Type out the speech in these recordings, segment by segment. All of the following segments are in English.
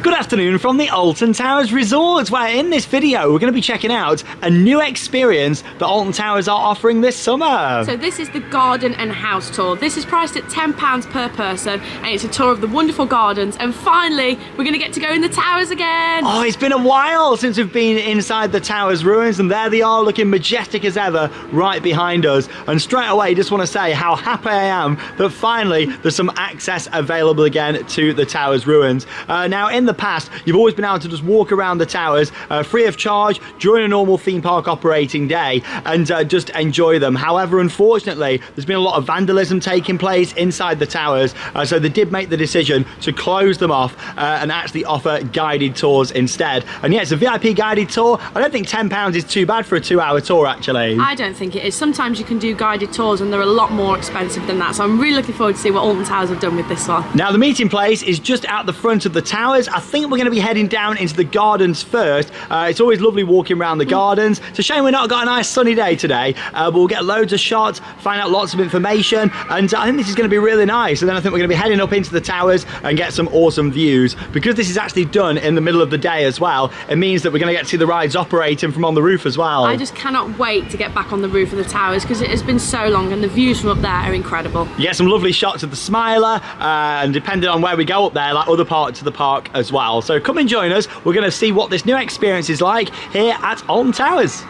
Good afternoon from the Alton Towers Resort, where in this video we're going to be checking out a new experience that Alton Towers are offering this summer. So this is the garden and house tour. This is priced at £10 per person and it's a tour of the wonderful gardens, and finally we're going to get to go in the towers again. Oh, it's been a while since we've been inside the towers ruins, and there they are looking majestic as ever right behind us. And straight away just want to say how happy I am that finally there's some access available again to the towers ruins. Now in the past you've always been able to just walk around the towers free of charge during a normal theme park operating day and just enjoy them. However, unfortunately there's been a lot of vandalism taking place inside the towers, so they did make the decision to close them off and actually offer guided tours instead. And yeah, it's a VIP guided tour. I don't think £10 is too bad for a 2-hour tour actually. I don't think it is. Sometimes you can do guided tours and they're a lot more expensive than that, so I'm really looking forward to see what Alton Towers have done with this one. Now the meeting place is just out the front of the towers. I think we're going to be heading down into the gardens first. It's always lovely walking around the gardens. It's a shame we're not got a nice sunny day today, but we'll get loads of shots, find out lots of information, and I think this is going to be really nice. And then I think we're going to be heading up into the towers and get some awesome views. Because this is actually done in the middle of the day as well, it means that we're going to get to see the rides operating from on the roof as well. I just cannot wait to get back on the roof of the towers because it has been so long and the views from up there are incredible. You get some lovely shots of the Smiler, and depending on where we go up there, like other parts of the park as well. So come and join us. We're going to see what this new experience is like here at Alton Towers.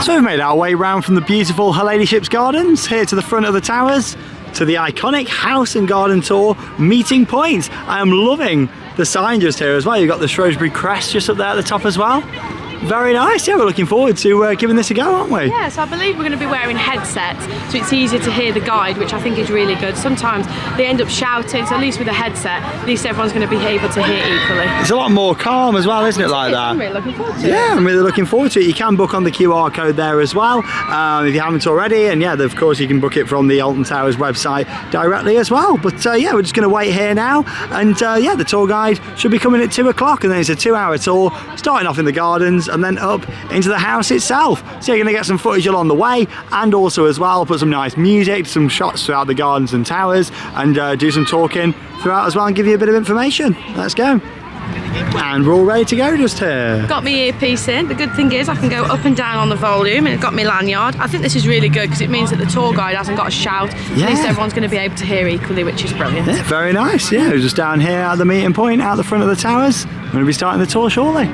So we've made our way round from the beautiful Her Ladyship's Gardens here to the front of the towers to the iconic house and garden tour meeting point. I am loving the sign just here as well. You've got the Shrewsbury crest just up there at the top as well. Very nice. Yeah, we're looking forward to giving this a go, aren't we? Yeah, so I believe we're going to be wearing headsets, so it's easier to hear the guide, which I think is really good. Sometimes they end up shouting, so at least with a headset, at least everyone's going to be able to hear equally. It's a lot more calm as well, isn't it, like that? I'm really looking forward to it. Yeah, I'm really looking forward to it. You can book on the QR code there as well, if you haven't already, and yeah, of course you can book it from the Alton Towers website directly as well. But yeah, we're just going to wait here now, and yeah, the tour guide should be coming at 2 o'clock, and then it's a 2-hour tour, starting off in the gardens and then up into the house itself. So you're going to get some footage along the way, and also as well put some nice music, some shots throughout the gardens and towers, and do some talking throughout as well and give you a bit of information. Let's go. And we're all ready to go just here. Got my earpiece in. The good thing is I can go up and down on the volume, and it's got my lanyard. I think this is really good because it means that the tour guide hasn't got to shout. Yeah. At least everyone's going to be able to hear equally, which is brilliant. Yeah, very nice. Yeah, we're just down here at the meeting point out the front of the towers. We're going to be starting the tour shortly.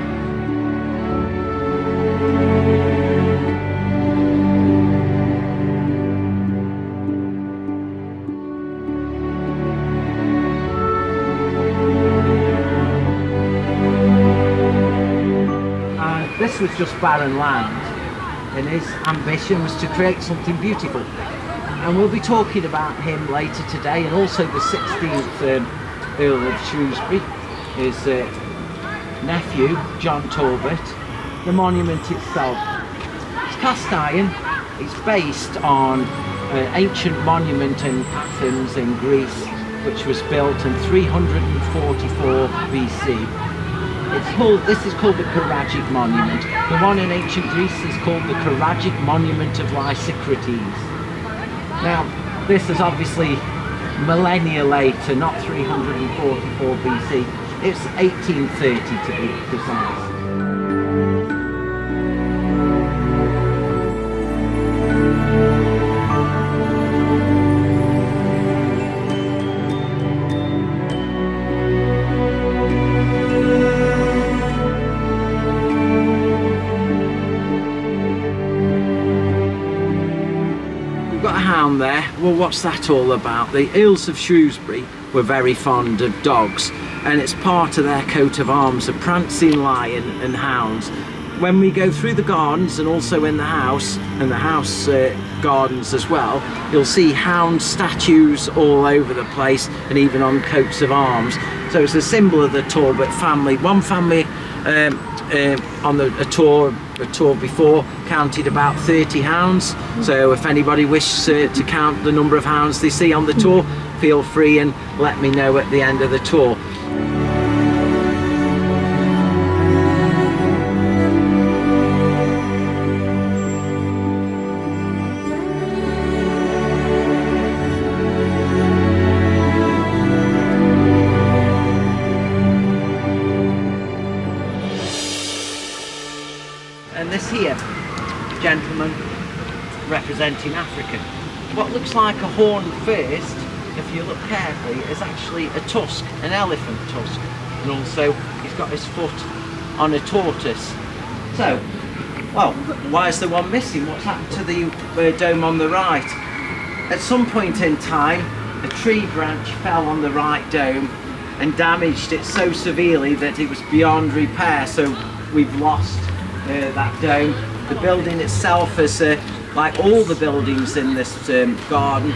This was just barren land, and his ambition was to create something beautiful. And we'll be talking about him later today, and also the 16th Earl of Shrewsbury, his nephew, John Talbot. The monument itself, it's cast iron. It's based on an ancient monument in Athens in Greece, which was built in 344 BC. This is called the Karagic Monument. The one in ancient Greece is called the Karagic Monument of Lysicrates. Now, this is obviously millennia later, not 344 BC. It's 1830 to be precise. There. Well, what's that all about? The Earls of Shrewsbury were very fond of dogs, and it's part of their coat of arms, a prancing lion and hounds. When we go through the gardens and also in the house and the house gardens as well, you'll see hound statues all over the place and even on coats of arms. So it's a symbol of the Talbot family. One family on a tour before counted about 30 hounds, so if anybody wishes to count the number of hounds they see on the tour, feel free and let me know at the end of the tour. And this here, gentleman representing Africa. What looks like a horn first, if you look carefully, is actually a tusk, an elephant tusk. And also, he's got his foot on a tortoise. So, well, why is the one missing? What's happened to the dome on the right? At some point in time, a tree branch fell on the right dome and damaged it so severely that it was beyond repair, so we've lost that dome. The building itself is, like all the buildings in this garden,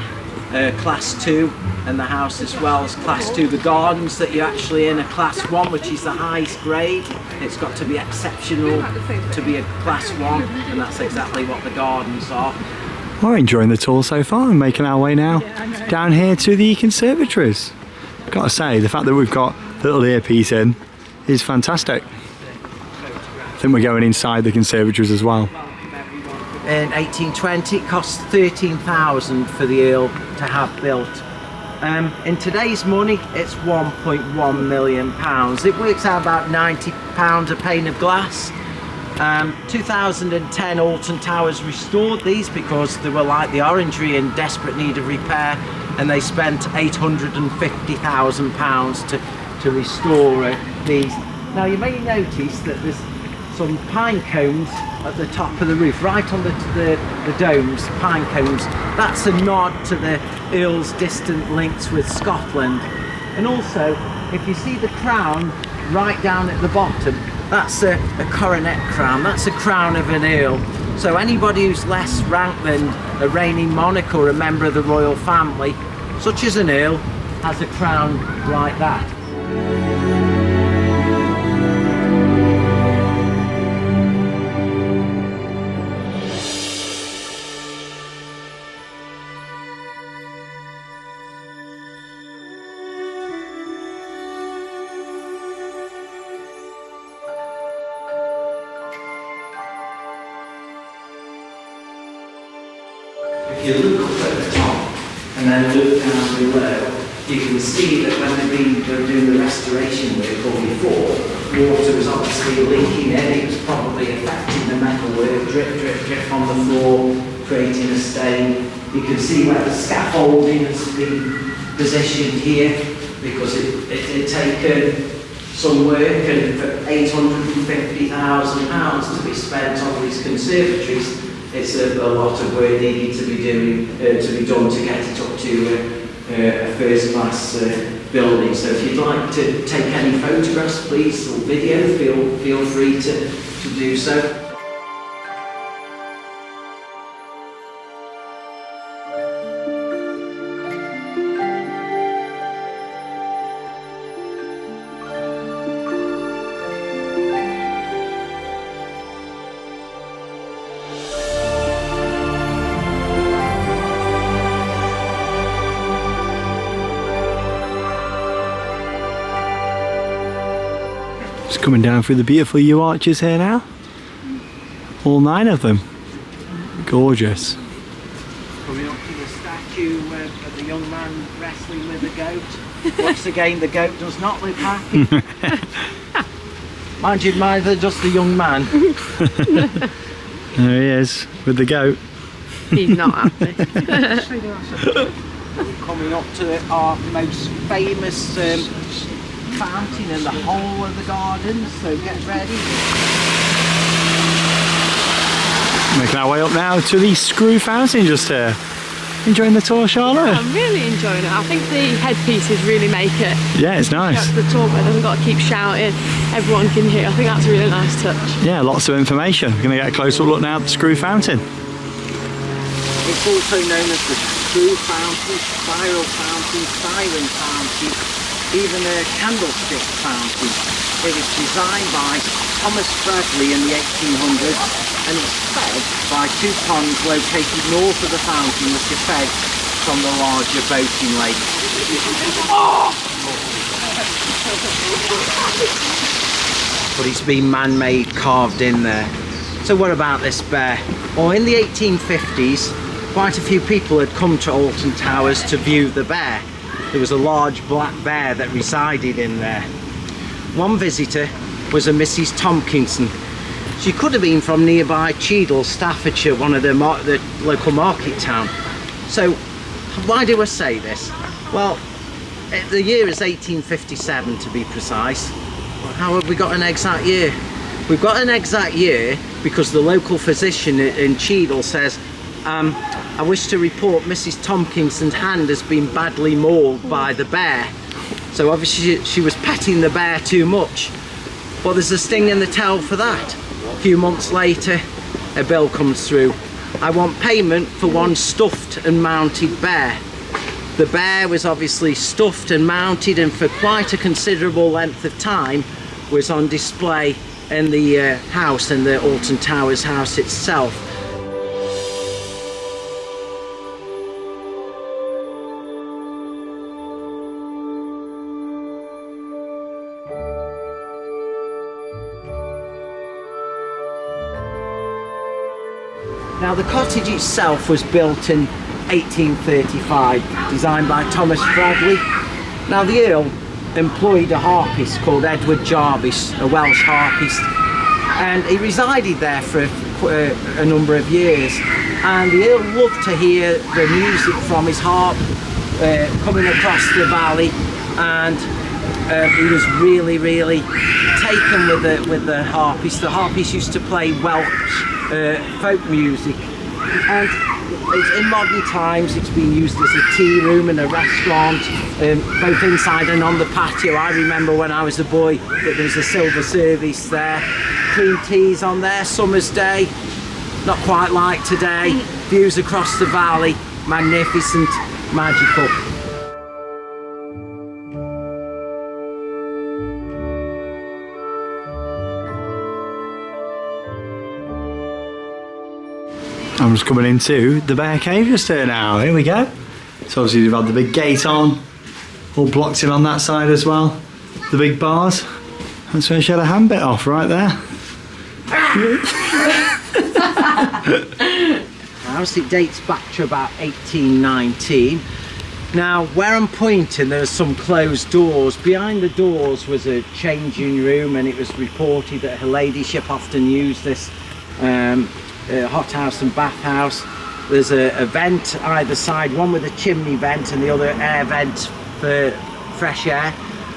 class 2, and the house as well as class 2. The gardens that you're actually in are class 1, which is the highest grade. It's got to be exceptional to be a class 1, and that's exactly what the gardens are. We're enjoying the tour so far and making our way now down here to the conservatories. Gotta say, the fact that we've got the little earpiece in is fantastic. I think we're going inside the conservatories as well. In 1820, it cost 13,000 for the Earl to have built. In today's money, it's 1.1 million pounds. It works out about 90 pounds a pane of glass. 2010, Alton Towers restored these because they were like the Orangery in desperate need of repair, and they spent £850,000 to restore these. Now you may notice that there's some pine cones at the top of the roof, right on the domes, pine cones. That's a nod to the Earl's distant links with Scotland. And also, if you see the crown right down at the bottom, that's a coronet crown, that's a crown of an Earl. So anybody who's less ranked than a reigning monarch or a member of the royal family, such as an Earl, has a crown like that. If you look up at the top and then look down below, you can see that when they were doing the restoration work or before, water was obviously leaking in. It was probably affecting the metalwork, drip, drip, drip on the floor, creating a stain. You can see where the scaffolding has been positioned here because it had taken some work, and for £850,000 to be spent on these conservatories, it's a lot of work needed to be done to get it up to a first-class building. So if you'd like to take any photographs, please, or video, feel free to do so. Just coming down through the beautiful yew arches here now. All 9 of them. Gorgeous. Coming up to the statue of the young man wrestling with the goat. Once again, the goat does not look happy. Mind you, neither does the young man. There he is, with the goat. He's not happy. Coming up to our most famous fountain in the whole of the garden, so get ready. Making our way up now to the screw fountain just here. Enjoying the tour, Charlotte? Yeah, I'm really enjoying it. I think the headpieces really make it. Yeah, it's nice. The tour guide doesn't got to keep shouting, everyone can hear. I think that's a really nice touch. Yeah, lots of information. We're going to get a closer look now at the screw fountain. It's also known as the screw fountain, spiral fountain, siren fountain, even a candlestick fountain. It was designed by Thomas Bradley in the 1800s, and it's fed by 2 ponds located north of the fountain, which are fed from the larger boating lake. But it's been man-made, carved in there. So what about this bear? Well, in the 1850s, quite a few people had come to Alton Towers to view the bear. There was a large black bear that resided in there. One visitor was a Mrs. Tompkinson, She could have been from nearby Cheadle, Staffordshire, one of the local market town. So why do I say this? Well, the year is 1857 to be precise. How have we got an exact year? We've got an exact year because the local physician in Cheadle says, I wish to report Mrs. Tompkinson's hand has been badly mauled by the bear. So obviously she was petting the bear too much. But there's a sting in the tail for that. A few months later, a bill comes through. I want payment for one stuffed and mounted bear. The bear was obviously stuffed and mounted, and for quite a considerable length of time was on display in the house, in the Alton Towers house itself. Now the cottage itself was built in 1835, designed by Thomas Bradley. Now the Earl employed a harpist called Edward Jarvis, a Welsh harpist, and he resided there for a number of years, and the Earl loved to hear the music from his harp coming across the valley, and he was really taken with the harpist. The harpist used to play Welsh folk music, and in modern times it's been used as a tea room and a restaurant, both inside and on the patio. I remember when I was a boy that there was a silver service there, cream teas on there, summer's day, not quite like today, views across the valley, magnificent, magical. I'm just coming into the bear cave just here now. Here we go. So obviously you've had the big gate on, all blocked in on that side as well. The big bars. That's where she had a hand bit off right there. House, it dates back to about 1819. Now where I'm pointing, there are some closed doors. Behind the doors was a changing room, and it was reported that her ladyship often used this hothouse and bathhouse. There's a vent either side, one with a chimney vent and the other air vent for fresh air.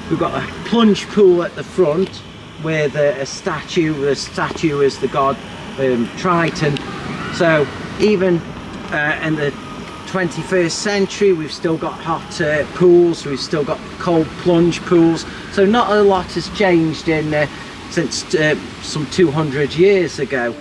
We've got a plunge pool at the front with a statue. The statue is the god Triton. So even in the 21st century we've still got hot pools, we've still got cold plunge pools. So not a lot has changed in since some 200 years ago.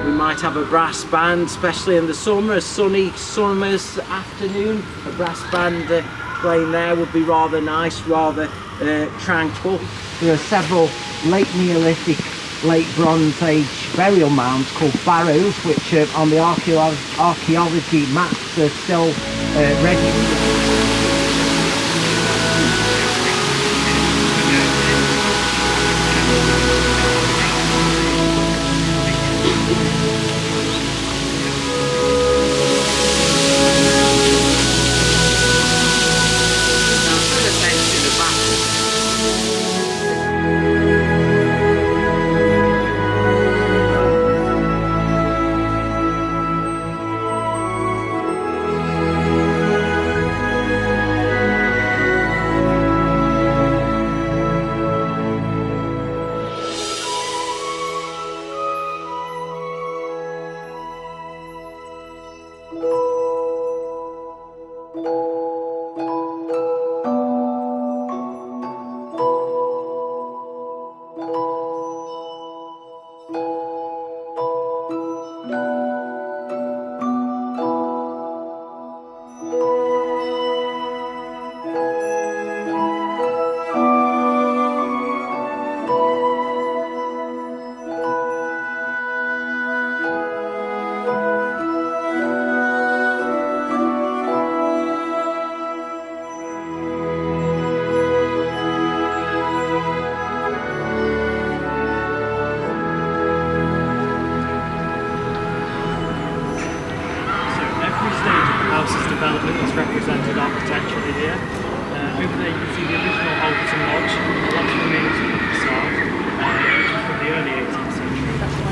Might have a brass band, especially in the summer, a sunny summer's afternoon. A brass band playing there would be rather nice, rather tranquil. There are several late Neolithic, late Bronze Age burial mounds called barrows, which on the archaeology maps are still registered.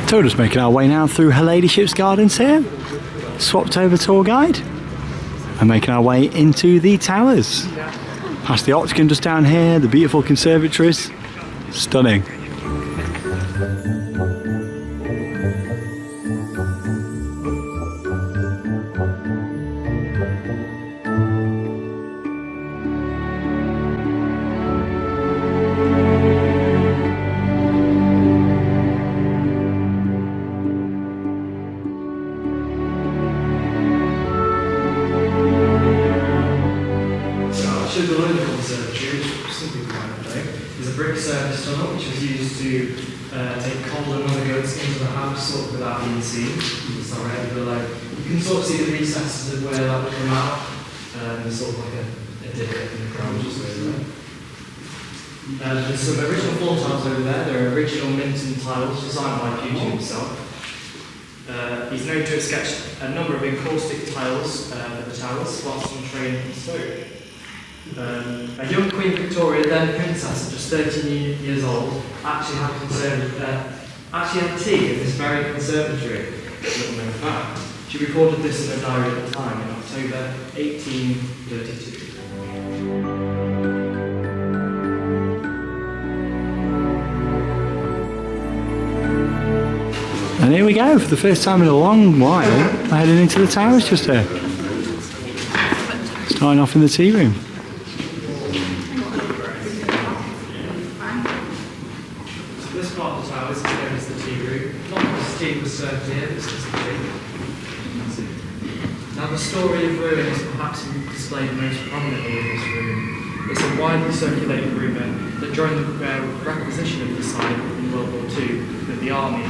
So we're just making our way now through Her Ladyship's gardens here. Swapped over tour guide. And making our way into the towers. Past the octagon just down here, the beautiful conservatories. Stunning. Take coal and other goods into the house sort of without being seen. It's not really below. You can sort of see the recesses of where that would come out. There's sort of like a divot in the ground just over there. There's some original floor tiles over there. They're original Minton tiles designed by Puget himself. He's known to have sketched a number of encaustic tiles at the towers, whilst on train and stoke. A young Queen Victoria, then princess, just 13 years old, actually had tea in this very conservatory. Little known fact. She recorded this in her diary at the time in October 1832. And here we go, for the first time in a long while, we're heading into the towers just here. Starting off in the tea room. This part of the tower is known as the tea room. Not much tea was served here, this is the tea. Now the story of ruin is perhaps displayed most prominently in this room. It's a widely circulated rumour that during the requisition of the site in World War II, that the army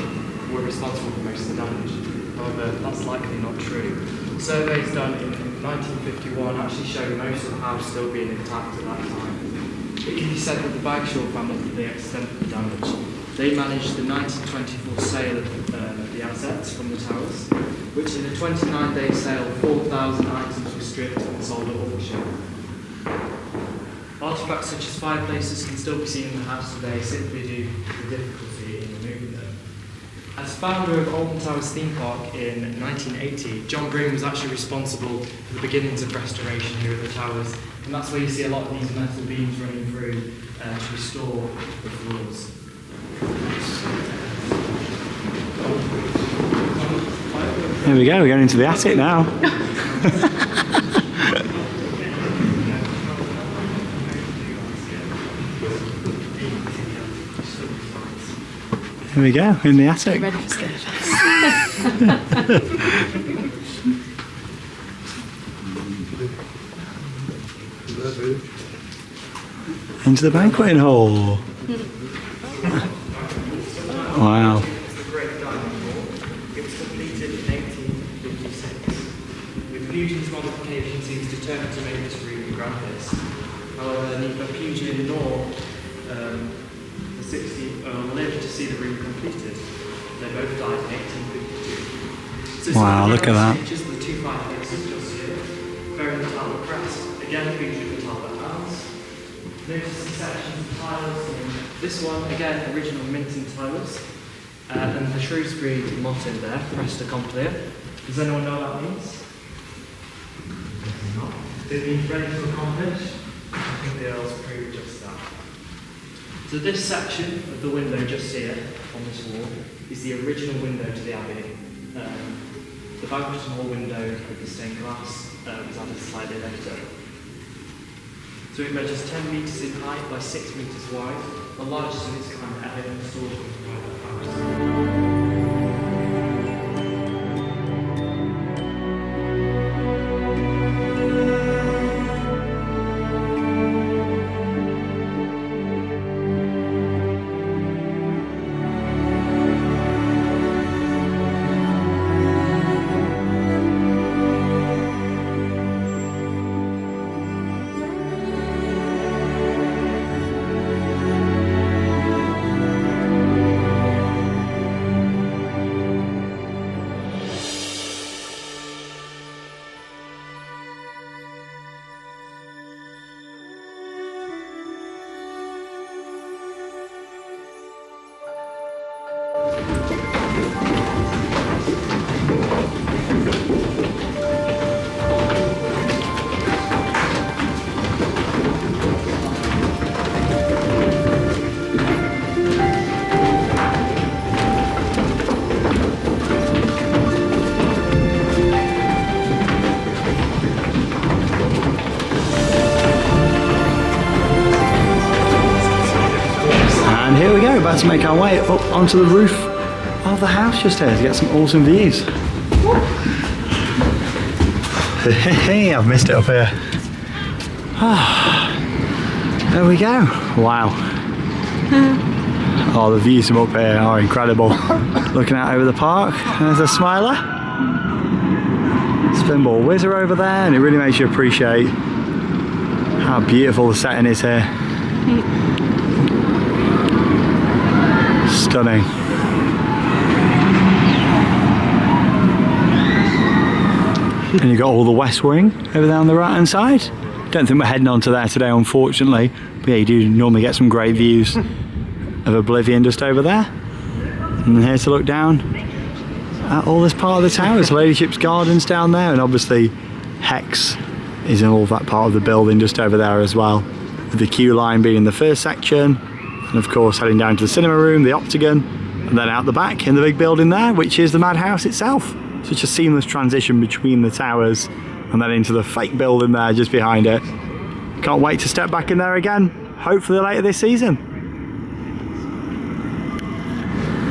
were responsible for most of the damage. However, that's likely not true. Surveys done in 1951 actually show most of the house still being intact at that time. It can be said that the Bagshaw family did the extent of the damage. They managed the 1924 sale of the assets from the towers, which in a 29-day sale, 4,000 items were stripped and sold at auction. Artifacts such as fireplaces can still be seen in the house today simply due to the difficulty in removing them. As founder of Alton Towers theme park in 1980, John Green was actually responsible for the beginnings of restoration here at the towers, and that's where you see a lot of these metal beams running through to restore the floors. Here we go, we're going into the attic now. Here we go, in the attic. Ready for stairs. Into the banqueting hall. Wow. The Great Dining Hall. It was completed in 1856. With Puget's modifications, he was determined to make this room the grandest. However, neither Puget nor the 60th Earl lived to see the room completed. They both died in 1852. So Wow, look at that. Features the two fireplaces just here, bearing the Talbot crest. Again, featuring the Talbot house. Notice the sections of tiles in this one, again, original Minton tiles. And the Shrewsbury motto there, Presta Complia. Does anyone know what that means? No. It means ready to accomplish. I think the Earls proved just that. So this section of the window just here, on this wall, is the original window to the Abbey. The banqueting hall window with the stained glass was added slightly later. So it measures 10 metres in height by 6 metres wide, the largest of its kind ever installed in a private house. about to make our way up onto the roof of the house just here to get some awesome views. Hey, I've missed it up here. There we go. Wow. Oh, the views from up here are incredible. Looking out over the park, there's a smiler. Spinball whizzer over there, and it really makes you appreciate how beautiful the setting is here. Stunning. And you've got all the west wing over there on the right hand side. Don't think we're heading on to there today, unfortunately, but yeah, you do normally get some great views of Oblivion just over there. And here to look down at all this part of the towers. Ladyship's Gardens down there, and obviously Hex is in all that part of the building just over there as well, with the queue line being in the first section, and of course heading down to the cinema room, the Octagon, and then out the back in the big building there, which is the Madhouse itself. Such a seamless transition between the towers and then into the fake building there just behind it. Can't wait to step back in there again, hopefully later this season.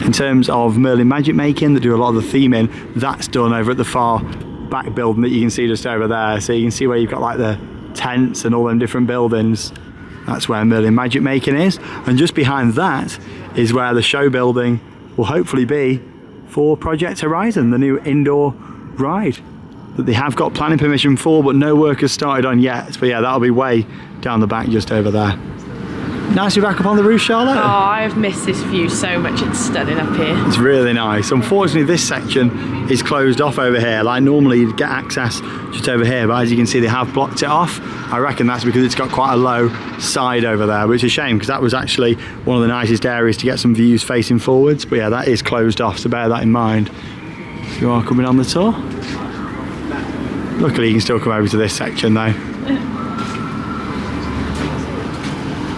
In terms of Merlin magic making, that do a lot of the theming, that's done over at the far back building that you can see just over there. So you can see where you've got like the tents and all them different buildings. That's where Merlin magic making is. And just behind that is where the show building will hopefully be for Project Horizon, the new indoor ride that they have got planning permission for, but no work has started on yet. But yeah, that'll be way down the back just over there. Nice to be back up on the roof, Charlotte. Oh, I've missed this view so much. It's stunning up here. It's really nice. Unfortunately, this section is closed off over here. Like normally you'd get access just over here, but as you can see, they have blocked it off. I reckon that's because it's got quite a low side over there, which is a shame because that was actually one of the nicest areas to get some views facing forwards. But yeah, that is closed off, so bear that in mind if you are coming on the tour. Luckily, you can still come over to this section though.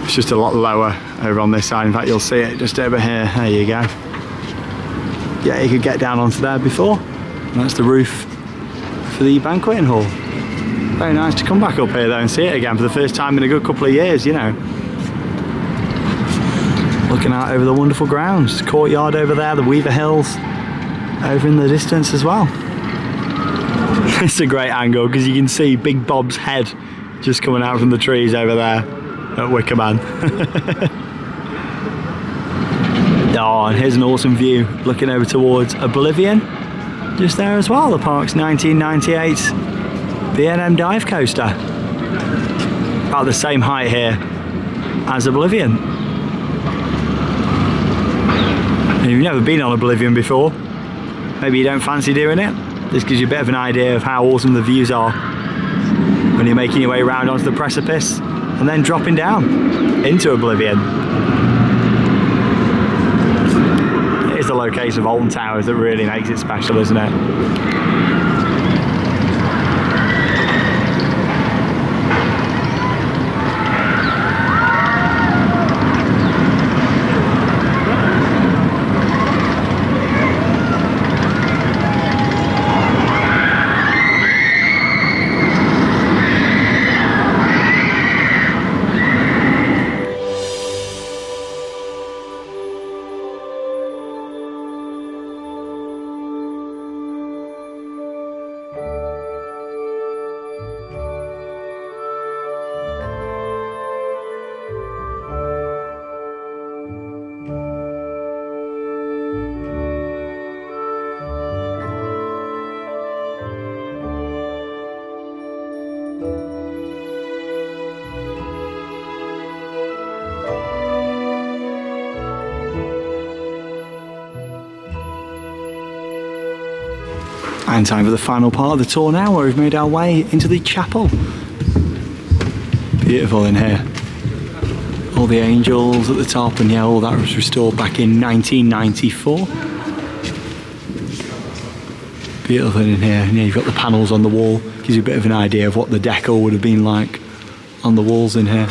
It's just a lot lower over on this side. In fact, you'll see it just over here. There you go. Yeah, you could get down onto there before. And that's the roof for the banqueting hall. Very nice to come back up here though and see it again for the first time in a good couple of years, you know. Looking out over the wonderful grounds. Courtyard over there, the Weaver Hills over in the distance as well. It's a great angle because you can see Big Bob's head just coming out from the trees over there at Wickerman. Oh, and here's an awesome view looking over towards Oblivion just there as well. The park's 1998 B&M dive coaster, about the same height here as Oblivion. And if you've never been on Oblivion before, maybe you don't fancy doing it. This gives you a bit of an idea of how awesome the views are when you're making your way around onto the precipice and then dropping down into Oblivion. It is the location of Alton Towers that really makes it special, isn't it? And time for the final part of the tour now, where we've made our way into the chapel. Beautiful in here. All the angels at the top, and yeah, all that was restored back in 1994. Beautiful in here. And yeah, you've got the panels on the wall. Gives you a bit of an idea of what the decor would have been like on the walls in here.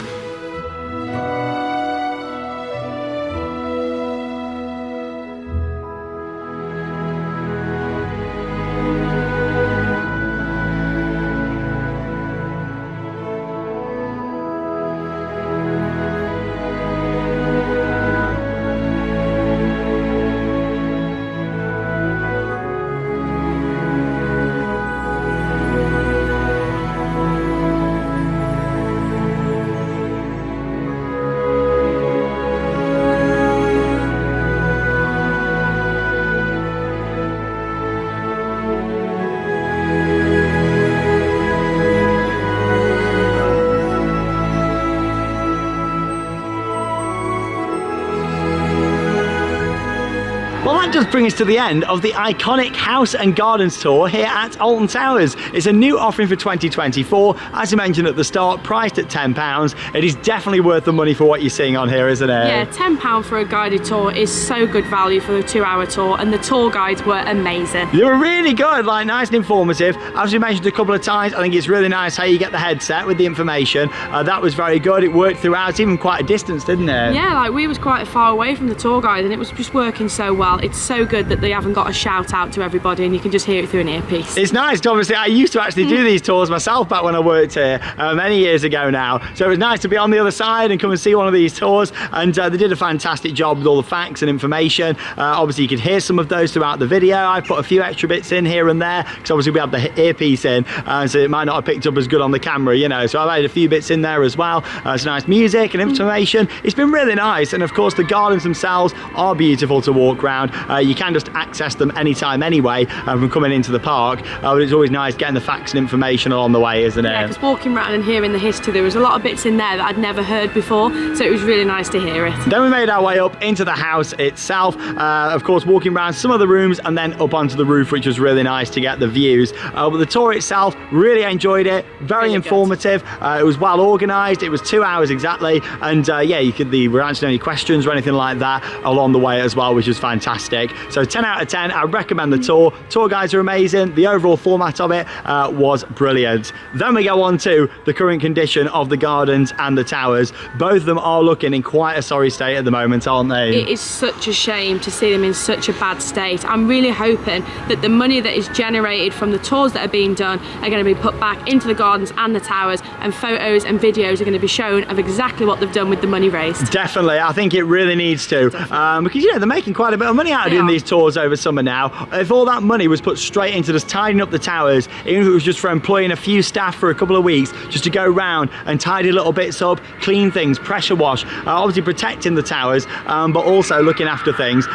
Well, that does bring us to the end of the iconic House and Gardens tour here at Alton Towers. It's a new offering for 2024. As you mentioned at the start, priced at £10. It is definitely worth the money for what you're seeing on here, isn't it? Yeah, £10 for a guided tour is so good value for a 2-hour tour, and the tour guides were amazing. They were really good, like nice and informative. As we mentioned a couple of times, I think it's really nice how you get the headset with the information. That was very good. It worked throughout, even quite a distance, didn't it? Yeah, like we was quite far away from the tour guide and it was just working so well. It's so good that they haven't got a shout out to everybody and you can just hear it through an earpiece. It's nice, obviously. I used to actually do these tours myself back when I worked here many years ago now. So it was nice to be on the other side and come and see one of these tours, and they did a fantastic job with all the facts and information. Obviously you could hear some of those throughout the video. I put a few extra bits in here and there because obviously we had the earpiece in, so it might not have picked up as good on the camera, you know, so I've added a few bits in there as well. Some nice music and information. It's been really nice, and of course the gardens themselves are beautiful to walk around. You can just access them anytime anyway from coming into the park, but it's always nice getting the facts and information along the way, isn't it? Yeah, because walking around and hearing the history, there was a lot of bits in there that I'd never heard before, so it was really nice to hear it. Then we made our way up into the house itself, of course walking around some of the rooms and then up onto the roof, which was really nice to get the views. But the tour itself, really enjoyed it, very really informative. It was well organised, it was 2 hours exactly, and yeah, we were answering any questions or anything like that along the way as well, which was fantastic. So 10 out of 10, I recommend the tour. Tour guides are amazing, the overall format of it was brilliant. Then we go on to the current condition of the gardens and the towers. Both of them are looking in quite a sorry state at the moment, aren't they? It is such a shame to see them in such a bad state. I'm really hoping that the money that is generated from the tours that are being done are going to be put back into the gardens and the towers, and photos and videos are going to be shown of exactly what they've done with the money raised. Definitely, I think it really needs to, because you know they're making quite a bit of money out of doing these tours over summer now. If all that money was put straight into just tidying up the towers, even if it was just for employing a few staff for a couple of weeks just to go round and tidy little bits up, clean things, pressure wash, obviously protecting the towers, but also looking after things,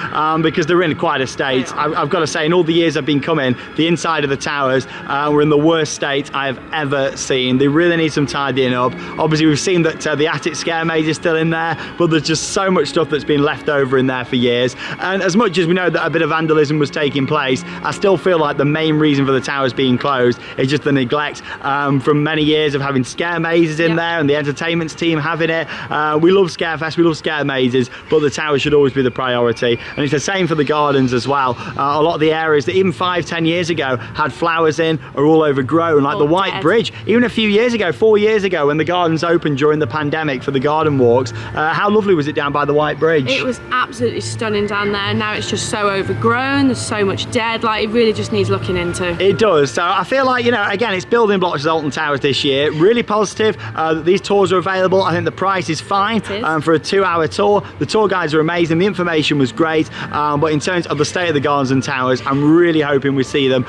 because they're in quite a state. I've got to say, in all the years I've been coming, the inside of the towers were in the worst state I've ever seen. They really need some tidying up. Obviously we've seen that the attic scare maze is still in there, but there's just so much stuff that's been left over in there for years, and as much as we know that a bit of vandalism was taking place, I still feel like the main reason for the towers being closed is just the neglect from many years of having scare mazes in there and the entertainment team having it. We love Scarefest, we love scare mazes, but the towers should always be the priority, and it's the same for the gardens as well. A lot of the areas that even 5-10 years ago had flowers in are all overgrown, like the White Bridge. Even a few years ago, 4 years ago, when the gardens opened during the pandemic for the garden walks, how lovely was it down by the White Bridge? It was absolutely stunning down there. Now it's just so overgrown, there's so much dead, like it really just needs looking into. It does. So I feel like, you know, again, it's building blocks at Alton Towers this year. Really positive. These tours are available. I think the price is fine for a 2-hour tour. The tour guides are amazing. The information was great. But in terms of the state of the gardens and towers, I'm really hoping we see them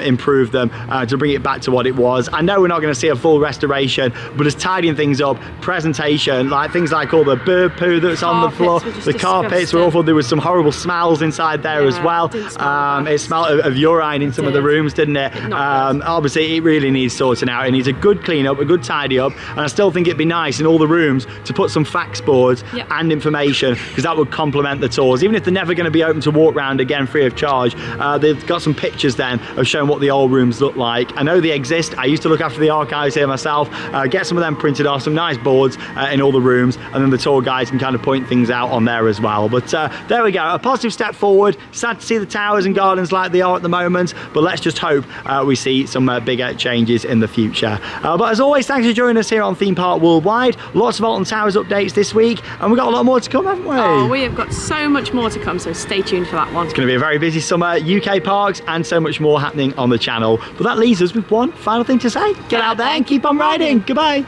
improve them to bring it back to what it was. I know we're not going to see a full restoration, but just tidying things up, presentation, like things like all the bird poo that's on the floor, the carpets were awful. There was some horrible smells inside there as well. It smelled of urine in some of the rooms, didn't it? Obviously it really needs sorting out. It needs a good clean up, a good tidy up, and I still think it'd be nice in all the rooms to put some facts boards and information, because that would complement the tours. Even if they're never going to be open to walk around again free of charge, they've got some pictures then of showing what the old rooms look like. I know they exist. I used to look after the archives here myself. Get some of them printed off, some nice boards in all the rooms, and then the tour guides can kind of point things out on there as well. But there we go, a positive step forward. Sad to see the towers and gardens like they are at the moment, but let's just hope we see some bigger changes in the future. But as always, thanks for joining us here on Theme Park Worldwide. Lots of Alton Towers updates this week, and we've got a lot more to come, haven't we? Oh, we have got so much more to come, so stay tuned for that one. It's going to be a very busy summer, UK parks, and so much more happening on the channel. But that leaves us with one final thing to say. Get out there and keep on riding. Goodbye.